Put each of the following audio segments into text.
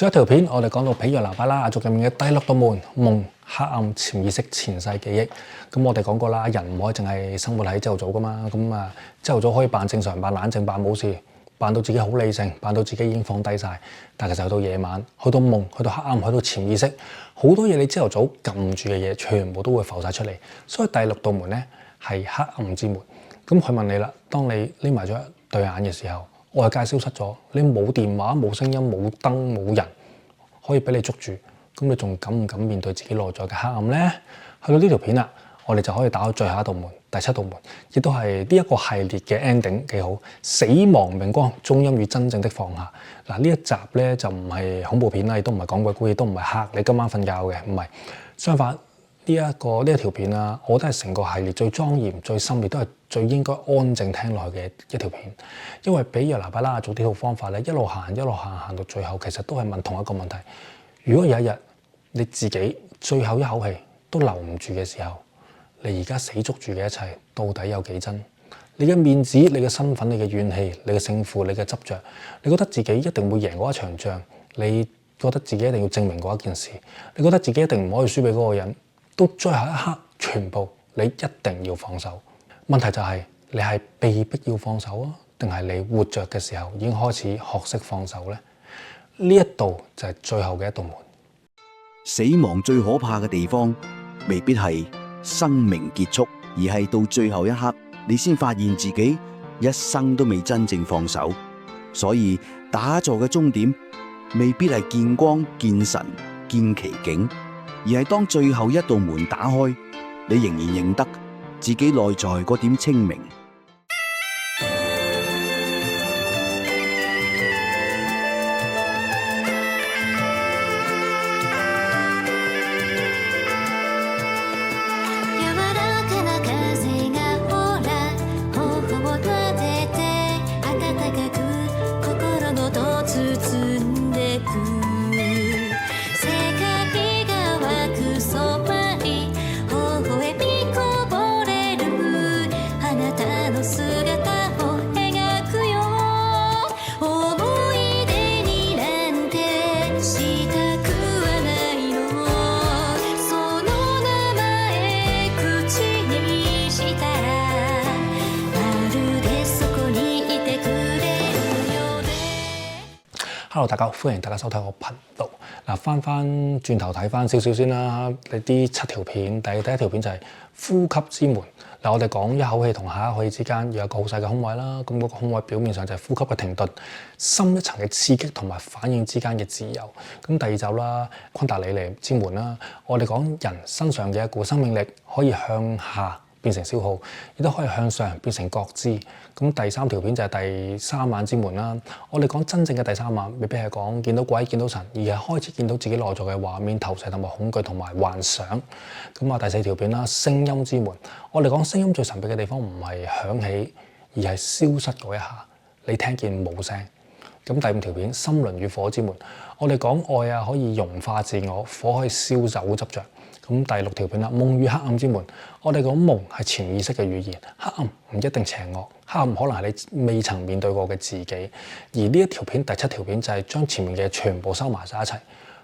上一條片我哋講到毗約拿巴拉雅族入面嘅第六道門夢、黑暗、潛意識、前世記憶。咁我哋講過啦，人唔可以淨係生活喺朝頭早噶嘛。朝頭早可以扮正常、扮冷靜、扮冇事，扮到自己好理性，扮到自己已經放低晒。但其實去到夜晚，去到夢，去到黑暗，去到潛意識，好多嘢你朝頭早撳住嘅嘢，全部都會浮晒出嚟。所以第六道門咧係黑暗之門。咁佢問你啦，當你匿埋咗一對眼嘅時候，外界消失咗，你冇電話、冇聲音、冇燈、冇人可以俾你捉住，咁你仲敢唔敢面對自己內在嘅黑暗呢？去到呢條片啦，我哋就可以打開最後一道門，第七道門，亦都係呢一個系列嘅 ending， 幾好。死亡明光，中陰與真正的放下。嗱，呢一集咧就唔係恐怖片啦，亦都唔係講鬼故，亦都唔係嚇你今晚瞓覺嘅，唔係。相反，呢一條片啊，我覺得係成個系列最莊嚴、最深，亦都係最應該安靜聽落去嘅一條片。因為毗約拿巴拉雅族呢套方法咧，一路行行到最後，其實都係問同一個問題。如果有一日你自己最後一口氣都留唔住嘅時候，你而家死捉住嘅一切到底有幾真？你嘅面子、你嘅身份、你嘅怨氣、你嘅勝負、你嘅執着，你覺得自己一定會贏嗰一場仗，你覺得自己一定要證明嗰一件事，你覺得自己一定唔可以輸俾嗰個人，到最後一刻，全部你一定要放手。問題就係你係被逼要放手啊，定係你活着嘅時候已經開始學識放手呢？呢一度就係最後嘅一道門。死亡最可怕嘅地方，未必係生命結束，而係到最後一刻，你先發現自己一生都未真正放手。所以打坐嘅終點，未必係見光、見神、見奇景，而係當最後一道門打開，你仍然認得自己內在嗰點清明。Hello， 大家好，歡迎大家收睇我頻道。嗱，翻轉頭睇翻少少先啦。你啲7條片，第一條片就係呼吸之門。嗱，我哋講一口氣同下一口氣之間有一個好細嘅空位啦。咁嗰個空位表面上就係呼吸嘅停頓，深一層嘅刺激同埋反應之間嘅自由。咁第二集啦，昆達里尼之門啦，我哋講人身上嘅一股生命力可以向下變成消耗，亦都可以向上變成覺知。咁第三條片就係第三眼之門啦。我哋講真正嘅第三眼，未必係講見到鬼、見到神，而係開始見到自己內在嘅畫面、投射同埋恐懼同埋幻想。咁第四條片啦，聲音之門。我哋講聲音最神秘嘅地方，唔係響起，而係消失嗰一下，你聽見冇聲。咁第五條片，心輪與火之門。我哋講愛啊，可以融化自我，火可以燒走執着。咁第六條片啦，夢與黑暗之門。我哋講夢係潛意識嘅語言，黑暗唔一定邪惡，黑暗可能係你未曾面對過嘅自己。而呢一條片第7條片就係將前面嘅全部收埋晒一齊，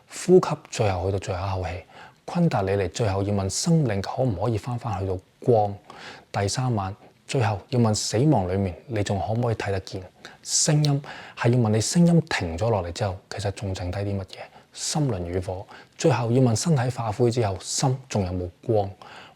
呼吸最後去到最後一口氣。昆達里尼最後要問生命可唔可以翻去到光。第三晚最後要問死亡裡面你仲可唔可以睇得見。聲音係要問你聲音停咗落嚟之後，其實仲剩低啲乜嘢。心輪與火，最後要問身體化灰之後，心仲有冇光？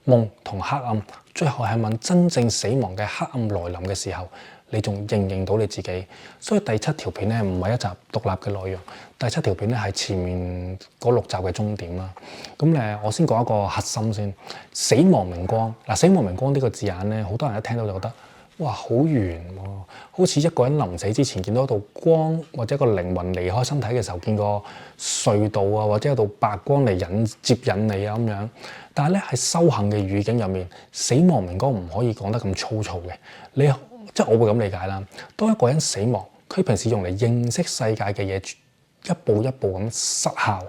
夢同黑暗，最後係問真正死亡嘅黑暗來臨嘅時候，你仲認唔認到你自己？所以第7條片咧唔係一集獨立嘅內容，第7條片咧係前面嗰6集嘅終點啦。咁我先講一個核心先，死亡明光。嗱，死亡明光呢個字眼咧，好多人一聽到就覺得，哇，好圓喎，好似一個人臨死之前見到一道光，或者一個靈魂離開身體嘅時候見個隧道啊，或者一道白光嚟接引你啊咁樣。但係咧喺修行嘅語境入面，死亡明光唔可以講得咁粗糙嘅。即係我會咁理解啦。當一個人死亡，佢平時用嚟認識世界嘅嘢，一步一步咁失效，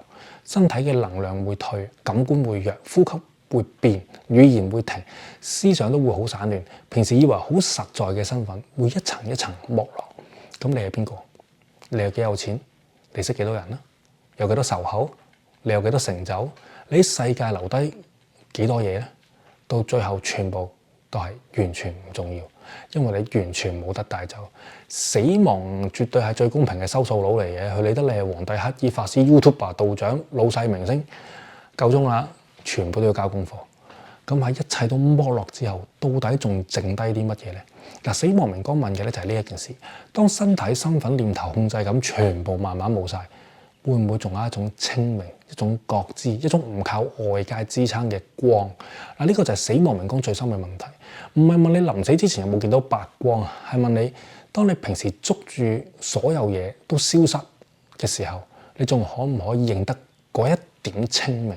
身體嘅能量會退，感官會弱，呼吸會變，語言會停，思想都會好散亂。平時以為好實在嘅身份，會一層一層剝落。咁你係邊個？你有幾有錢？你識幾多人啦？有幾多仇口，你有幾多成就，你喺世界留低幾多嘢咧？到最後全部都係完全唔重要，因為你完全冇得帶走。死亡絕對係最公平嘅收數佬嚟嘅，佢理得你係皇帝、乞兒、法師、YouTuber、道長、老細、明星，夠鐘啦，全部都要交功課。咁喺一切都剝落之後，到底仲剩低啲乜嘢咧？嗱，死亡明光問嘅咧就係呢一件事。當身體、身份、念頭、控制咁全部慢慢冇晒，會唔會仲有一種清明、一種覺知、一種唔靠外界支撐嘅光？嗱，呢個就係死亡明光最深嘅問題。唔係問你臨死之前有冇見到白光，係問你當你平時捉住所有嘢都消失嘅時候，你仲可唔可以認得嗰一點清明？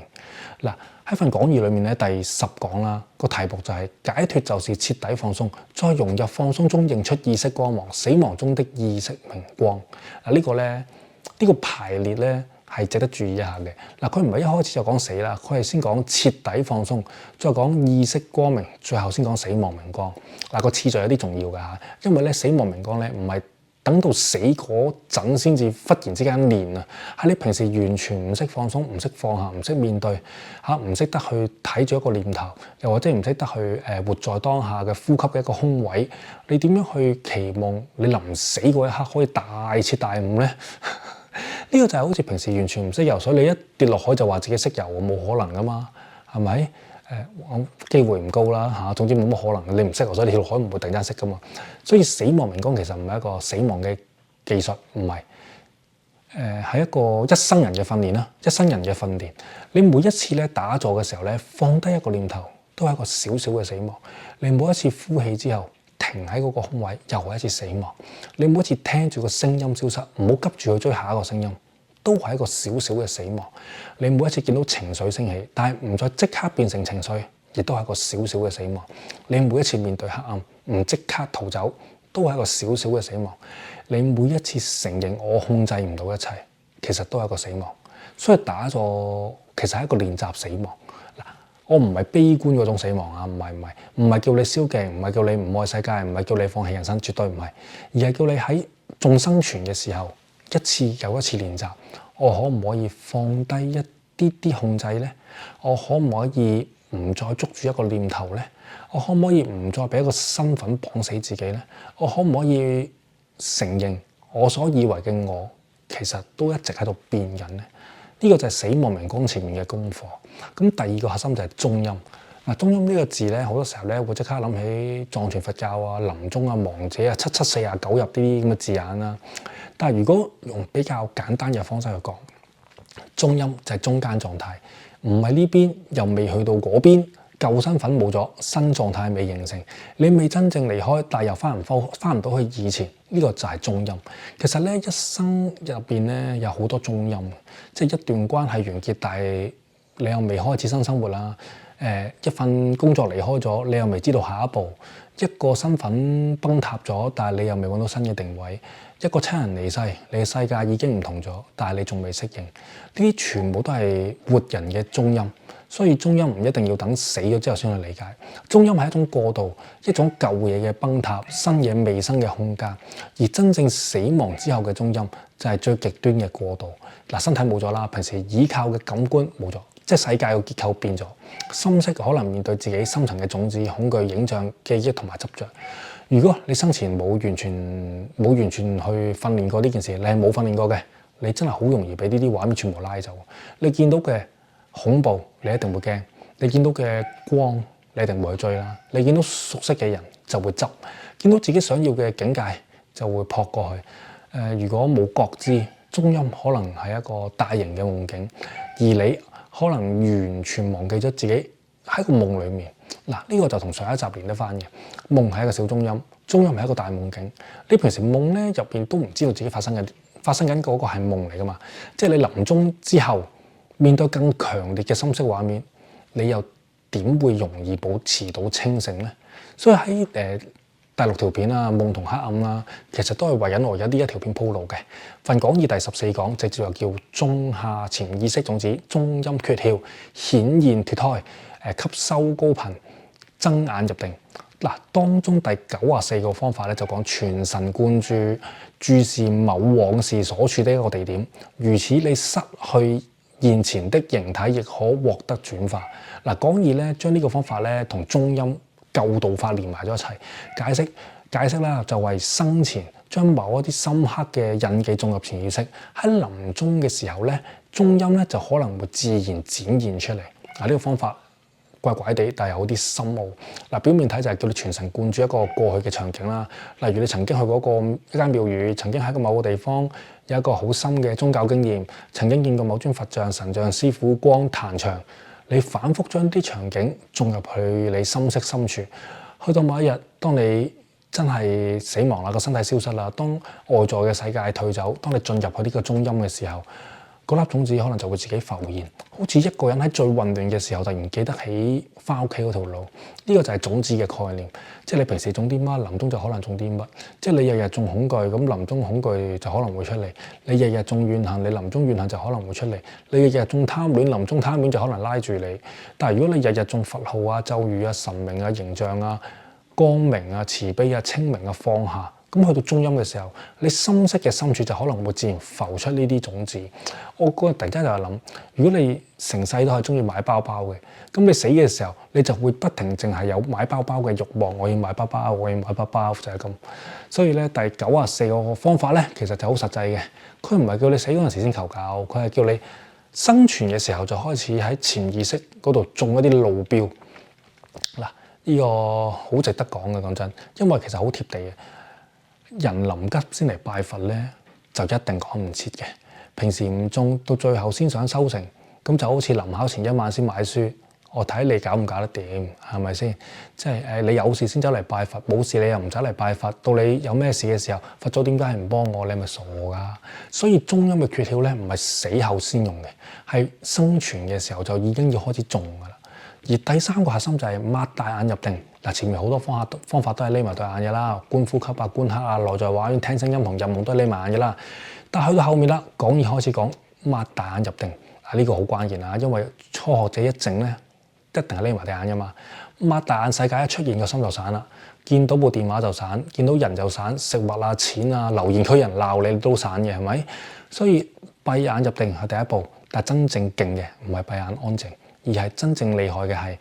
嗱，喺份講義裏面咧，第10講啦，個題目就係解脫就是徹底放鬆，再融入放鬆中認出意識光芒，死亡中的意識明光。嗱，呢個排列咧係值得注意一下嘅。嗱，佢唔係一開始就講死啦，佢係先講徹底放鬆，再講意識光明，最後先講死亡明光。嗱，個次序有啲重要㗎嚇，因為咧死亡明光咧唔係等到死嗰陣先至忽然之間練啊，喺你平時完全唔識放鬆、唔識放下、唔識面對嚇、唔識得去睇住一個念頭，又或者唔識得去活在當下嘅呼吸嘅一個空位，你點樣去期望你臨死嗰一刻可以大徹大悟咧？呢個就係好似平時完全唔識游水，你一跌落海就話自己識游，冇可能噶嘛，係咪？我機會唔高啦嚇，總之冇乜可能。你唔識游水，你跳落海唔會突然間識噶嘛。所以死亡明光其實唔係一個死亡嘅技術，唔係係一個一生人嘅訓練啦，一生人嘅訓練。你每一次咧打坐嘅時候咧，放低一個念頭，都係一個小小嘅死亡。你每一次呼氣之後，停喺嗰個空位，又係一次死亡。你每一次聽住個聲音消失，唔好急住去追下一個聲音，都係一個小小嘅死亡。你每一次見到情緒升起，但係唔再即刻變成情緒，亦都係一個小小嘅死亡。你每一次面對黑暗，唔即刻逃走，都係一個小小嘅死亡。你每一次承認我控制唔到一切，其實都係一個死亡。所以打坐其實係一個練習死亡。我唔係悲觀嗰種死亡啊，唔係叫你消極，唔係叫你唔愛世界，唔係叫你放棄人生，絕對唔係，而係叫你喺仲生存嘅時候，一次又一次練習，我可唔可以放低一啲啲控制咧？我可唔可以唔再捉住一個念頭咧？我可唔可以唔再俾一個身份綁死自己咧？我可唔可以承認我所以為嘅我，其實都一直喺度變緊咧？呢個就係死亡明光前面嘅功課。咁第二個核心就係中陰。嗱，中陰呢個字咧，好多時候咧會即刻諗起藏傳佛教啊、臨終啊、亡者啊、7749入啲咁嘅字眼啦。但係如果用比較簡單嘅方式去講，中陰就係中間狀態，唔係呢邊又未去到嗰邊，舊身份冇咗，新狀態未形成，你未真正離開，但係又翻唔到去以前，呢個就係中陰。其實咧一生入邊咧有好多中陰，即係一段關係完結，但係你又未開始新生活啦。一份工作離開咗，你又未知道下一步；一個身份崩塌咗，但係你又未揾到新嘅定位；一個親人離世，你嘅世界已經唔同咗，但係你仲未適應。呢啲全部都係活人嘅中陰，所以中陰唔一定要等死咗之後先去理解。中陰係一種過渡，一種舊嘢嘅崩塌，新嘢未生嘅空間。而真正死亡之後嘅中陰就係最極端嘅過渡。嗱，身體冇咗啦，平時依靠嘅感官冇咗。即係世界嘅結構變咗，心識可能面對自己深層嘅種子、恐懼、影像、記憶同埋執着。如果你生前冇完全去訓練過呢件事，你係冇訓練過嘅，你真係好容易俾呢啲畫面全部拉走。你見到嘅恐怖，你一定會驚；你見到嘅光，你一定會去追啦。你見到熟悉嘅人就會執，見到自己想要嘅境界就會撲過去。如果冇覺知，中陰可能係一個大型嘅夢境，而你可能完全忘記咗自己喺個夢裡面。嗱，呢個就同上一集連得翻嘅。夢係一個小中陰，中陰係一個大夢境。你平時夢咧入邊都唔知道自己發生緊嗰個係夢嚟噶嘛？即係你臨終之後面對更強烈嘅心識畫面，你又點會容易保持到清醒咧？所以喺第6條片啊，夢同黑暗啦，其實都係為緊我而家呢一條片鋪路嘅。份講義第14講直接就叫種下潛意識種子，中陰訣竅顯現脫胎，吸收高頻，睜眼入定。嗱，當中第94個方法咧就講全神貫注，注視某往事所處的一個地點，如此你失去現前的形體，亦可獲得轉化。嗱，講義咧將呢個方法咧同中陰救度法連埋咗一齊解釋啦，就為生前將某一啲深刻嘅印記種入潛意識，喺臨終嘅時候咧，中陰咧就可能會自然展現出嚟。嗱，呢個方法怪怪地，但係有啲深奧。嗱，表面睇就係叫你全神貫注一個過去嘅場景啦，例如你曾經去過一間廟宇，曾經喺個某個地方有一個好深嘅宗教經驗，曾經見過某尊佛像、神像、師傅、光、壇場，你反覆將啲場景種入去你心識深處，去到某一日，當你真係死亡啦，個身體消失啦，當外在嘅世界退走，當你進入去呢個中陰嘅時候，嗰粒種子可能就會自己浮現，好似一個人喺最混亂嘅時候突然記得起翻屋企嗰條路。呢個就係種子嘅概念，即係你平時種啲乜，臨終就可能種啲乜。即係你日日種恐懼，咁臨終恐懼就可能會出嚟；你日日種怨恨，你臨終怨恨就可能會出嚟；你日日種貪戀，臨終貪戀就可能拉住你。但係如果你日日種佛號啊、咒語啊、神明啊、形象啊、光明啊、慈悲啊、清明啊、放下，咁去到中陰嘅時候，你心識嘅深處就可能會自然浮出呢啲種子。我嗰日突然間就係諗，如果你成世都係中意買包包嘅，咁你死嘅時候，你就會不停淨係有買包包嘅慾望，我要買包包，我要買包包，就係咁。所以咧，第94個方法咧，其實就好實際嘅。佢唔係叫你死嗰陣時先求救，佢係叫你生存嘅時候就開始喺潛意識嗰度種一啲路標。嗱，呢個好值得講嘅，講真，因為其實好貼地嘅。人臨急先嚟拜佛咧，就一定趕唔切嘅。平時唔種，到最後先想收成，咁就好似臨考前一晚先買書。我睇你搞唔搞得掂，係咪先？即係你有事先走嚟拜佛，冇事你又唔走嚟拜佛。到你有咩事嘅時候，佛祖點解係唔幫我？你係咪傻㗎？所以中陰嘅訣竅咧，唔係死後先用嘅，係生存嘅時候就已經要開始種㗎啦。而第3個核心就係擘大眼入定。嗱，前面好多方法都係匿埋對眼嘅啦，觀呼吸啊、觀黑啊、內在畫面、聽聲音同入夢都係匿埋眼嘅啦。但係去到後面啦，講義開始講擘大眼入定，嗱，呢個好關鍵啊，因為初學者一靜咧，一定係匿埋對眼嘅嘛。擘大眼世界一出現，個心就散啦，見到部電話就散，見到人就散，食物啊、錢啊、留言區人鬧你都散嘅，係咪？所以閉眼入定係第一步，但係真正勁嘅唔係閉眼安靜，而係真正厲害嘅係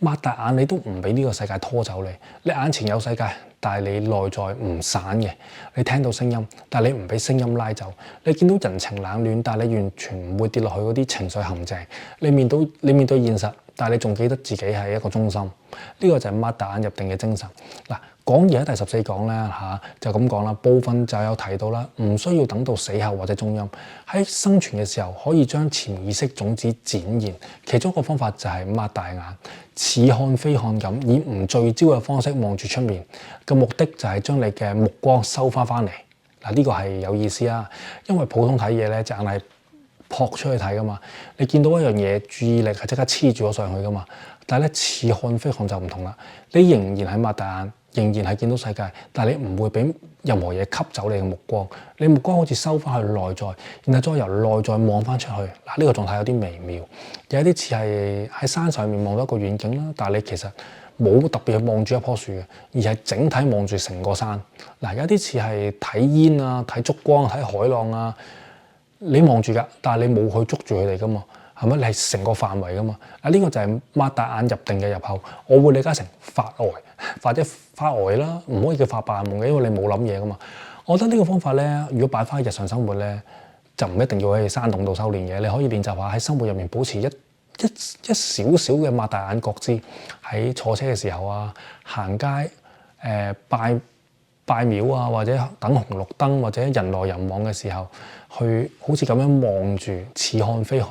擘大眼，你都唔俾呢個世界拖走你。你眼前有世界，但係你內在唔散嘅。你聽到聲音，但係你唔俾聲音拉走。你見到人情冷暖，但係你完全唔會跌落去嗰啲情緒陷阱。你面對現實，但係你仲記得自己係一個中心。呢個就係擘大眼入定嘅精神。嗱，講義喺第14講咧就咁講啦，部分就有提到啦，唔需要等到死後或者中陰，喺生存嘅時候可以將潛意識種子展現。其中一個方法就係擘大眼，似看非看咁，以唔聚焦嘅方式望住出面嘅目的就係將你嘅目光收翻嚟。嗱，呢個係有意思啊，因為普通睇嘢咧隻眼係撲出去睇噶嘛，你見到一樣嘢，注意力係即刻黐住咗上去噶嘛。但係咧似看非看就唔同啦，你仍然係擘大眼，仍然係見到世界，但係你唔會俾任何嘢吸走你嘅目光，你目光好似收翻去內在，然後再由內在望翻出去。嗱，呢個狀態有啲微妙，有啲似係喺山上面望到一個遠景啦，但係你其實冇特別去望住一棵樹嘅，而係整體望住成個山。嗱，有啲似係睇煙啊、睇燭光、睇海浪啊，你望住㗎，但係你冇去捉住佢哋㗎嘛。係咪？你係成個範圍噶嘛？呢個就係擘大眼入定嘅入口。我會理解成發呆或者發呆啦，唔可以叫發白日夢嘅，因為你冇諗嘢噶嘛。我覺得呢個方法咧，如果擺翻喺日常生活咧，就唔一定要喺山洞度修煉嘅。你可以練習下喺生活入面保持一少少嘅擘大眼覺知，喺坐車嘅時候啊、行街、拜廟啊，或者等紅綠燈或者人來人往嘅時候，去好似咁樣望住，似看非看。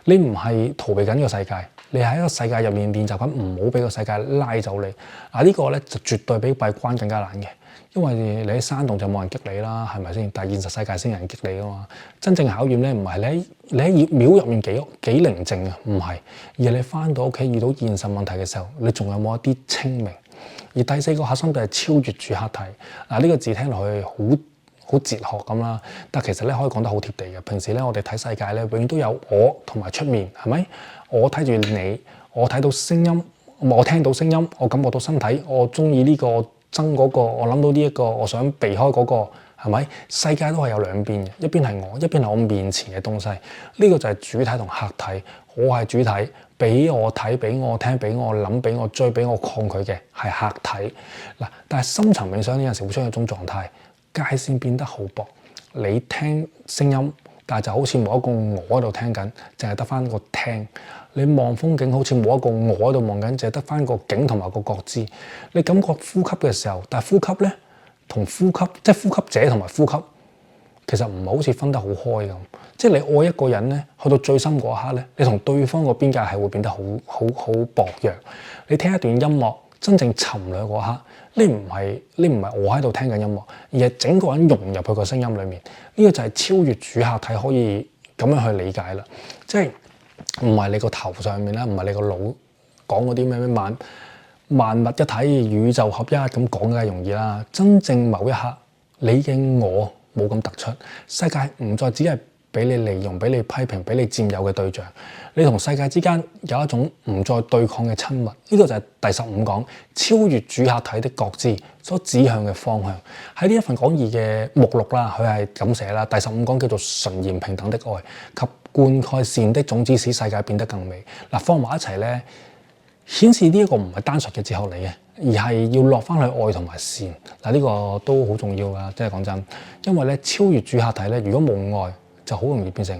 你唔係逃避緊呢個世界，你喺一個世界入面練習緊，唔好俾個世界拉走你。呢個咧就絕對比閉關更加難嘅，因為你喺山洞就冇人激你啦，係咪先？但係現實世界先有人激你噶嘛。真正考驗咧唔係你喺廟入面幾寧靜啊，唔係，而係你翻到屋企遇到現實問題嘅時候，你仲有冇一啲清明？而第4個核心就係超越住黑體。呢個字聽落去好哲學咁啦，但其實咧可以講得好貼地嘅。平時咧我哋睇世界咧，永遠都有我同埋出面，係咪？我睇住你，我睇到聲音，我聽到聲音，我感覺到身體，我中意呢個，我憎嗰個，我諗到呢一個，我想避開嗰個，係咪？世界都係有兩邊嘅，一邊係我，一邊係我面前嘅東西。呢個就係主體同客體。我係主體，俾我睇，俾我聽，俾我諗，俾我追，俾我抗拒嘅係客體。嗱，但係深層冥想呢陣時會出現一種狀態，界線變得好薄。你聽聲音，但係就好似冇一個我喺度聽緊，淨係得翻個聽。你望風景，好似冇一個我喺度望緊，淨係得翻個景同埋個覺知。你感覺呼吸嘅時候，但係呼吸咧同呼吸，即係呼吸者同埋呼吸，其實唔係好似分得好開咁。即係你愛一個人咧，去到最深嗰一刻咧，你同對方個邊界係會變得好薄弱。你聽一段音樂，真正沉落嗰刻，你唔係我喺度聽緊音樂，而係整個人融入佢個聲音裡面。呢個就係超越主客體可以咁樣去理解啦。即係唔係你個頭上面啦，唔係你個腦講嗰啲咩萬物一體、宇宙合一咁講梗係容易啦。真正某一刻，你嘅我冇咁突出，世界唔再只係俾你利用、俾你批評、俾你佔有嘅對象。你同世界之間有一種唔再對抗嘅親密。呢個就係第15講超越主客體的覺知所指向嘅方向。喺呢一份講義嘅目錄啦，佢係咁寫啦。第15講叫做純然平等的愛及灌溉善的種子，使世界變得更美。嗱，放埋一齊咧，顯示呢一個唔係單純嘅哲學嚟嘅，而係要落翻去愛同埋善。嗱，呢個都好重要噶，即係講真，因為咧超越主客體咧，如果冇愛，就好容易變成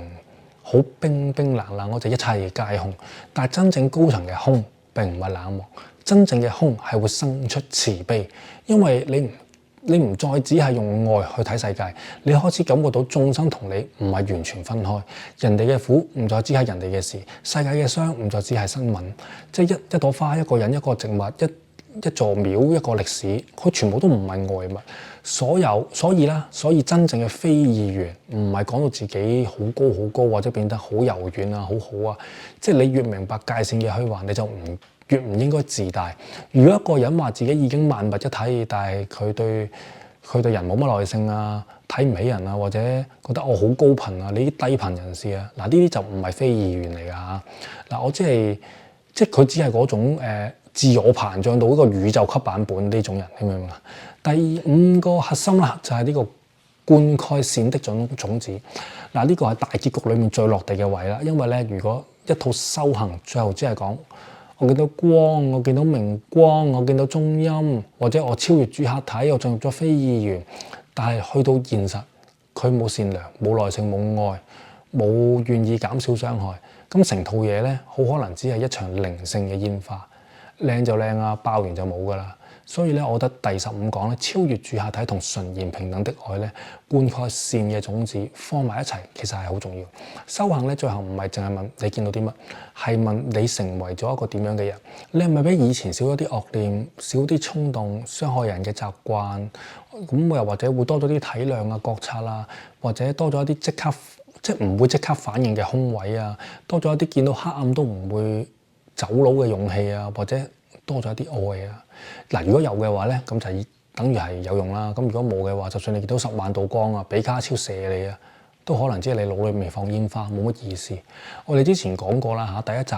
好冰冰冷冷，我就一切皆空。但係真正高層嘅空並唔係冷漠，真正嘅空係會生出慈悲，因為你唔再只係用愛去睇世界，你開始感覺到眾生同你唔係完全分開，人哋嘅苦唔再只係人哋嘅事，世界嘅傷唔再只係新聞，即係一朵花、一個人、一個植物、一座廟、一個歷史，佢全部都唔係外物。所以真正嘅非二元唔係講到自己好高好高，或者變得好柔軟啊、好好啊。即係你越明白界線嘅虛幻，你就越唔應該自大。如果一個人話自己已經萬物一體，但係佢對人冇乜耐性啊，睇唔起人啊，或者覺得我好高頻啊，你啲低頻人士啊，嗱呢啲就唔係非二元嚟㗎嚇。嗱，我即係佢只係嗰種自我膨脹到一個宇宙級版本呢種人，你明唔明啊？第5個核心啦，就係呢個灌溉善的種子。嗱，呢個係大結局裏面最落地嘅位啦。因為咧，如果一套修行最後只係講我見到光，我見到明光，我見到中陰，或者我超越主客體，我進入咗非二元，但係去到現實，佢冇善良、冇耐性、冇愛、冇願意減少傷害，咁成套嘢咧，好可能只係一場靈性嘅煙花，靚就靚啊，爆完就冇㗎啦。所以咧，我覺得第15講咧，超越主客體同純然平等的愛咧，灌溉善嘅種子放埋一齊，其實係好重要。修行咧，最後唔係淨係問你見到啲乜，係問你成為咗一個點樣嘅人。你係咪比以前少咗啲惡念、少啲衝動、傷害人嘅習慣？咁又或者會多咗啲體諒啊、覺察啊，或者多咗一啲即係唔會即刻反應嘅空位啊，多咗一啲見到黑暗都唔會走佬嘅勇氣啊，或者多咗一啲愛啊。嗱，如果有嘅話咧，咁就等於係有用啦。咁如果冇嘅話，就算你見到10萬道光啊，比卡超射你啊，都可能只係你腦裏面放煙花，冇乜意思。我哋之前講過啦嚇，第一集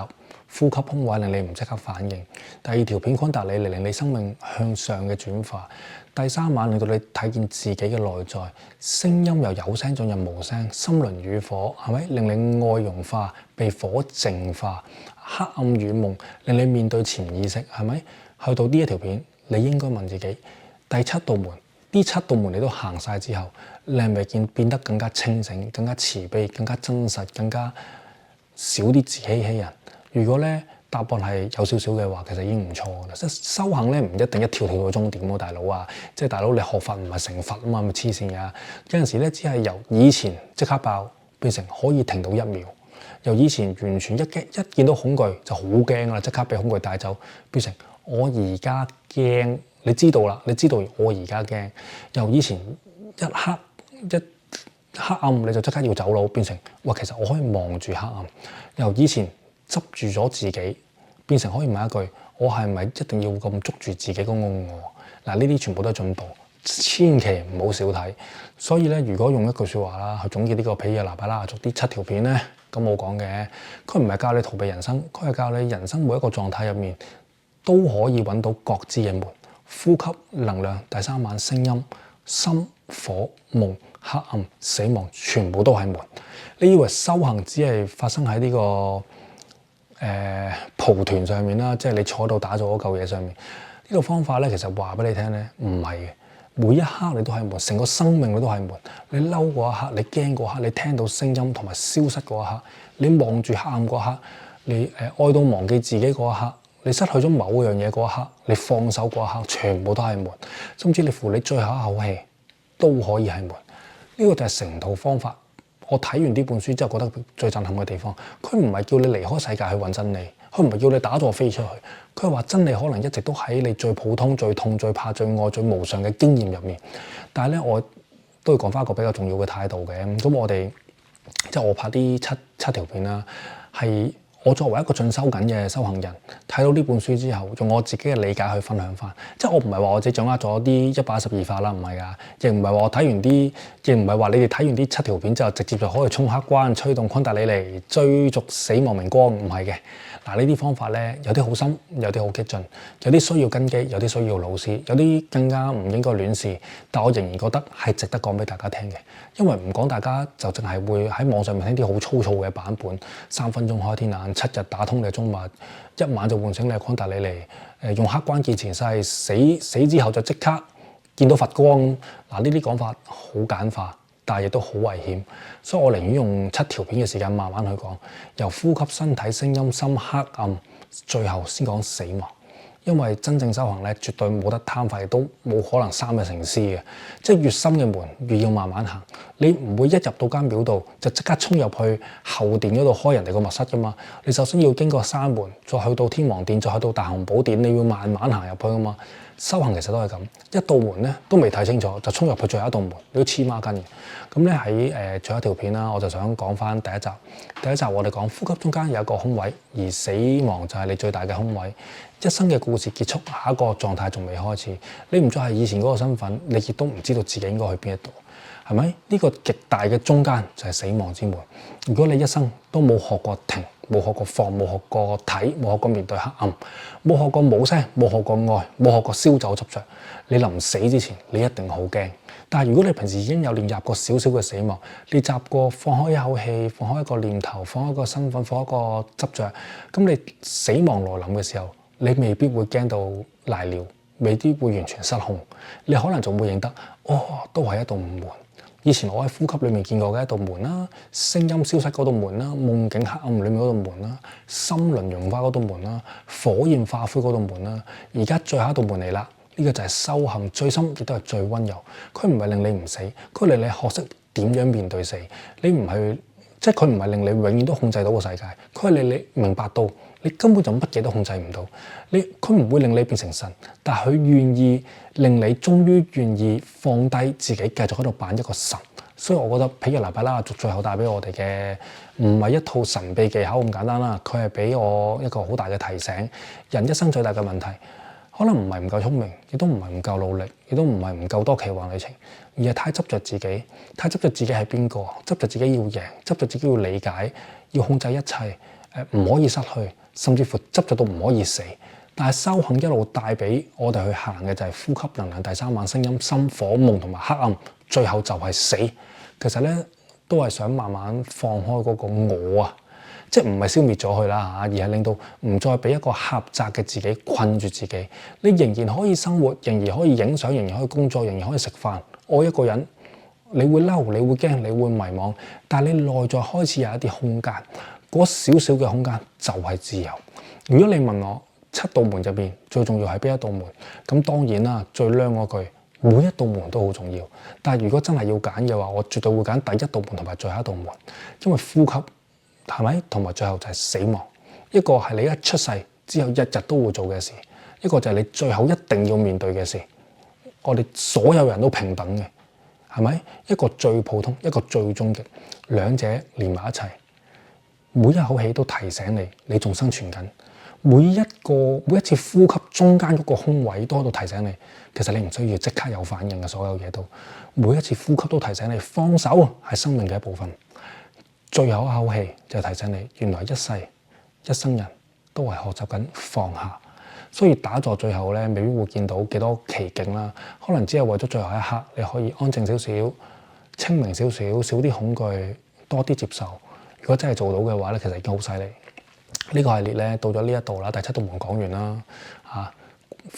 呼吸空位令你唔即刻反應，第2條片昆達里嚟令你生命向上嘅轉化，第3晚令到你睇見自己嘅內在，聲音由有聲進入無聲，心靈與火係咪令你愛融化，被火淨化，黑暗與夢令你面對潛意識係咪？去到呢一條片，你應該問自己第7道門，呢7道門你都行晒之後，你係咪變得更加清醒、更加慈悲、更加真實、更加少啲自欺欺人？如果咧答案係有少少嘅話，其實已經唔錯㗎啦。即係修行咧，唔一定一跳到終點喎，大佬啊！即係大佬你學佛唔係成佛啊嘛，咪黐線㗎。有陣時咧，只係由以前即刻爆變成可以停到1秒。由以前完全一見到恐懼就好驚啦，即刻俾恐懼帶走，變成我而家驚，你知道啦，你知道我而家驚。由以前一黑暗你就即刻要走佬，變成哇，其實我可以望住黑暗。由以前執住咗自己，變成可以問一句：我係咪一定要咁捉住自己嗰個我？嗱，呢啲全部都係進步，千祈唔好少睇。所以咧，如果用一句説話啦去總結呢個毗耶那巴拉族啲7條片咧，咁我講嘅，佢唔係教你逃避人生，佢係教你人生每一個狀態入面都可以揾到各自嘅門。呼吸、能量、第三晚聲音、心、火、夢、黑暗、死亡，全部都係門。你以為修行只係發生喺呢個蒲團上面啦，即係你坐喺度打坐嗰嚿嘢上面。呢個方法咧，其實話俾你聽咧，唔係嘅。每一刻你都係門，成個生命你都係門。你嬲嗰一刻，你驚嗰刻，你聽到聲音同埋消失嗰一刻，你望住黑暗嗰刻，你愛到忘記自己嗰一刻，你失去咗某樣嘢嗰一刻，你放手嗰一刻，全部都係門。甚至乎你最後一口氣都可以係門。呢個就係成套方法。我睇完呢本書之後，覺得最震撼嘅地方，佢唔係叫你離開世界去揾真理，佢唔係叫你打坐飛出去，佢係話真理可能一直都喺你最普通、最痛、最怕、最愛、最無常嘅經驗入面。但係咧，我都要講翻一個比較重要嘅態度嘅。咁我哋即係我拍啲七條片啦，係我作為一個進修緊嘅修行人，睇到呢本書之後，用我自己嘅理解去分享翻。即係我唔係話我自己掌握咗啲112法啦，唔係㗎，亦唔係話我睇完啲，亦唔係話你哋睇完啲7條片之後，直接就可以衝黑關、催動昆達里尼、追逐死亡明光，唔係嘅。嗱，呢啲方法咧，有啲好深，有啲好激進，有啲需要根基，有啲需要老師，有啲更加唔應該亂試。但我仍然覺得係值得講俾大家聽嘅，因為唔講大家就淨係會喺網上面聽啲好粗糙嘅版本，3分鐘開天眼，7日打通你嘅中脈，1晚就喚醒你嘅昆達里尼，用黑關見前世，死之後就即刻見到佛光。嗱，呢啲講法好簡化，但係亦都好危險，所以我寧願用7條片嘅時間慢慢去講，由呼吸、身體、聲音、心、黑暗，最後先講死亡。因為真正修行咧，絕對冇得貪快，都冇可能3日成師嘅。即係越深嘅門，越要慢慢行。你唔會一入到間廟度就即刻衝入去後殿嗰度開人哋個密室噶嘛。你首先要經過山門，再去到天王殿，再去到大雄寶殿，你要慢慢行入去噶嘛。修行其實都係咁，一道門咧都未睇清楚就衝入去最後一道門，你都黐孖筋嘅。咁咧喺最後一條片啦，我就想講翻第一集。第一集我哋講呼吸中間有一個空位，而死亡就係你最大嘅空位。一生嘅故事結束，下一個狀態仲未開始，你唔再係以前嗰個身份，你亦都唔知道自己應該去邊一度，係咪？呢個極大嘅中間就係死亡之門。如果你一生都冇學過停，冇學過放，冇學過睇，冇學過面對黑暗，冇學過冇聲，冇學過愛，冇學過燒酒執着，你臨死之前你一定好驚。但係如果你平時已經有練習過少少嘅死亡，練習過放開一口氣，放開一個念頭，放開一個身份，放開一個執着，咁你死亡來臨嘅時候，你未必會驚到瀨尿，未必會完全失控，你可能仲會認得，都係一道門。以前我喺呼吸裏面見過嘅一道門啦，聲音消失嗰道門啦，夢境黑暗裏面嗰道門啦，心輪融化嗰道門啦，火焰化灰嗰道門啦，而家最後一道門嚟啦，呢個就係修行最深亦都係最溫柔。佢唔係令你唔死，佢令你學識點樣面對死。你唔係，即係佢唔係令你永遠都控制到個世界，佢係令你明白到你根本就乜嘢都控制唔到。佢唔會令你變成神，但係佢願意令你終於願意放低自己，繼續喺度扮一個神。所以我覺得毗日那毗拉雅族最後帶俾我哋嘅唔係一套神秘技巧咁簡單啦，佢係俾我一個好大嘅提醒。人一生最大嘅問題，可能唔係唔夠聰明，亦都唔係唔夠努力，亦都唔係唔夠多奇幻旅程，而係太執着自己，太執着自己係邊個，執着自己要贏，執着自己要理解，要控制一切，唔可以失去，甚至乎執着到唔可以死。但係修行一路帶俾我哋去行嘅就係呼吸、能量、第三眼、聲音、心、火、夢同埋黑暗，最後就係死。其實咧都係想慢慢放開嗰個我啊，即係唔係消滅咗佢啦嚇，而係令到唔再俾一個狹窄嘅自己困住自己。你仍然可以生活，仍然可以影相，仍然可以工作，仍然可以食飯。愛一個人，你會嬲，你會驚，你會迷茫，但係你內在開始有一啲空間，嗰少少嘅空間就係自由。如果你問我7道門入邊最重要係邊一道門？咁當然啦，最靚嗰句，每一道門都好重要。但係如果真係要揀嘅話，我絕對會揀第一道門同埋最後一道門，因為呼吸係咪？同埋最後就係死亡。一個係你一出世之後日日都會做嘅事，一個就係你最後一定要面對嘅事。我哋所有人都平等嘅，係咪？一個最普通，一個最終極，兩者連埋一齊，每一口氣都提醒你，你仲生存緊。每一次呼吸中間嗰個空位都喺度提醒你，其實你唔需要即刻有反應嘅，所有嘢都每一次呼吸都提醒你，放手係生命嘅一部分。最後一口氣就提醒你，原來一生人都係學習緊放下。所以打坐最後咧，未必會見到幾多奇景啦，可能只係為咗最後一刻，你可以安靜少少、清明少少、少啲恐懼、多啲接受。如果真係做到嘅話咧，其實已經好犀利。呢個系列咧到咗呢一度啦，第7道門講完啦，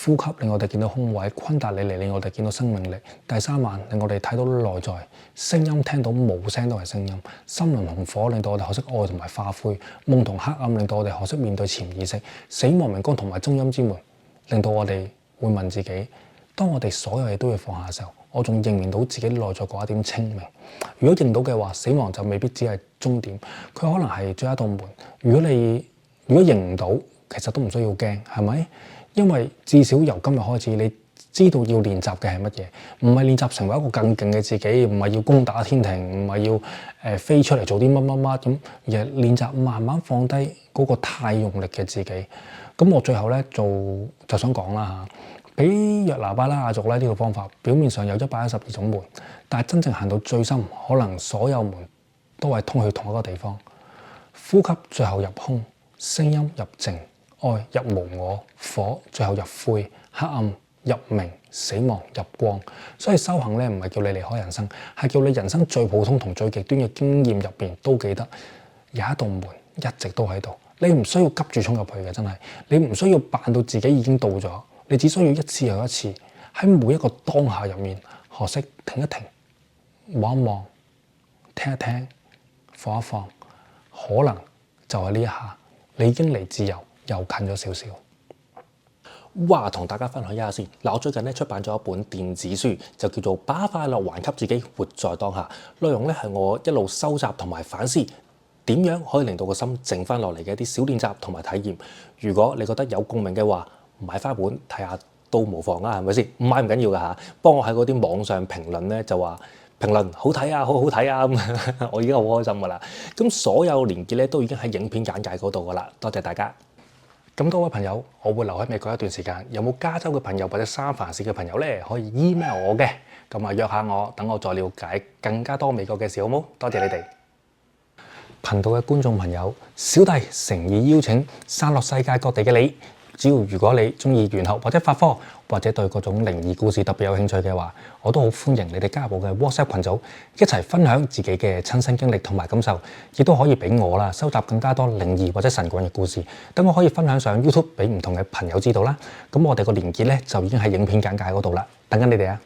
呼吸令我哋見到空位，昆達里尼令我哋見到生命力，第3環令我哋睇到內在，聲音聽到冇聲都係聲音，心輪同火令到我哋學識愛同埋化灰，夢同黑暗令到我哋學識面對潛意識，死亡明光同埋中陰之門令到我哋會問自己，當我哋所有嘢都要放下嘅時候，我仲認唔認到自己內在嗰一點清明？如果認到嘅話，死亡就未必只係終點，佢可能係最後一道門。如果認唔到，其實都唔需要驚，係咪？因為至少由今日開始，你知道要練習嘅係乜嘢，唔係練習成為一個更勁嘅自己，唔係要攻打天庭，唔係要飛出嚟做啲乜乜乜咁，而係練習慢慢放低嗰個太用力嘅自己。咁我最後咧就想講啦嚇，俾約拿巴拉雅族咧呢個方法，表面上有112種門，但係真正行到最深，可能所有門都係通去同一個地方。呼吸最後入空，聲音入靜。愛入無我，火最後入灰，黑暗入明，死亡入光。所以修行咧唔係叫你離開人生，係叫你人生最普通同最極端嘅經驗入邊都記得有一道門一直都喺度。你唔需要急住衝入去嘅，真係你唔需要扮到自己已經到咗，你只需要一次又一次喺每一個當下入面學識停一停、望一望、聽一聽、放一放，可能就係呢一下，你已經離自由又近咗少少。哇！同大家分享一下先。嗱，我最近咧出版咗一本電子書，就叫做《把快樂還給自己，活在當下》。內容咧係我一路收集同埋反思，點樣可以令到個心靜翻落嚟嘅一啲小練習同埋體驗。如果你覺得有共鳴嘅話，買翻本睇下都無妨啊，係咪先？唔買唔緊要㗎嚇，幫我喺嗰啲網上評論咧就話評論好睇啊，好好睇啊咁，我已經好開心㗎啦。咁所有連結咧都已經喺影片簡介嗰度㗎啦，多謝大家。咁多位朋友，我會留喺美國一段時間，有冇加州嘅朋友或者三藩市嘅朋友咧，可以 email 我嘅，咁約下我，等我再了解更加多美國嘅事，好冇？多謝你哋。頻道嘅觀眾朋友，小弟誠意邀請散落世界各地嘅你，只要如果你中意玄學或者法科，或者對各種靈異故事特別有興趣嘅話，我都好歡迎你哋加入我嘅 WhatsApp 群組，一齊分享自己嘅親身經歷同埋感受，亦都可以俾我啦收集更加多靈異或者神棍嘅故事，等我可以分享上 YouTube 俾唔同嘅朋友知道啦。咁我哋個連結咧就已經喺影片簡介嗰度啦，等緊你哋啊！